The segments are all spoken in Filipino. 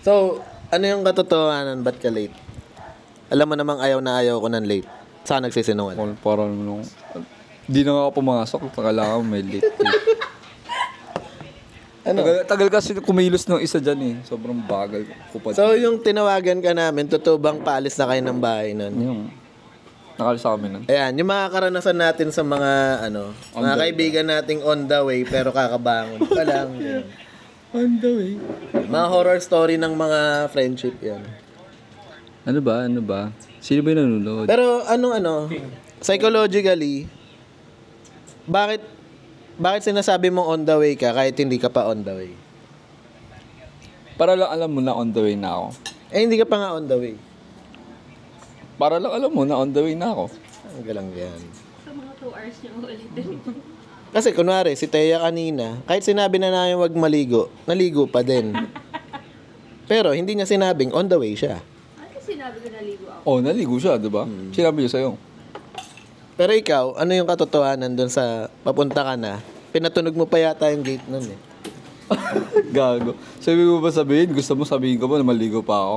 So, ano yung katotohanan? Ba't ka late? Alam mo namang ayaw na ayaw ko ng late. Saan nagsisinungaling? Parang nung... Di na ako pumasok. Kailangan may late. Ano? Tagal kasi kumilos ng isa dyan eh. Sobrang bagal. So, yung tinawagan ka namin, totoo bang paalis na kayo ng bahay nun? Yung... Nakalis kami nun. Ayan, yung mga karanasan natin sa mga, mga kaibigan nating on the way, pero kakabangon pa lang. On the way. Mga horror story ng mga friendship yan. Ano ba? Sino ba yung nanonood? Pero psychologically, bakit sinasabi mong on the way ka kahit hindi ka pa on the way? Para lang alam mo na on the way na ako. Eh, hindi ka pa nga on the way. Para lang alam mo na on the way na ako. Ang galang yan. Sa mga 2 hours niyo ulit. Kasi kunwari, si Teya kanina, kahit sinabi na namin wag maligo, naligo pa din. Pero hindi niya sinabing on the way siya. Ano sinabi ko naligo ako? Oh, naligo siya, di ba? Sinabi niya sa'yo. Pero ikaw, ano yung katotohanan doon sa papunta ka na? Pinatunog mo pa yata yung gate nun eh. Gago. Sabi mo ba sabihin? Gusto mo sabihin ko ba na maligo pa ako?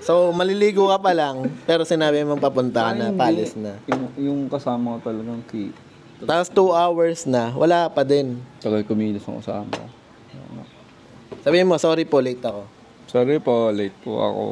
So, maliligo ka pa lang, pero sinabi mong papunta ka na, palis na. Yung kasama ko talagang Tapos 2 hours na, wala pa din. tagal kumilos ang kasama ko. Sabihin mo, sorry po, late ako. Sorry po, late po ako.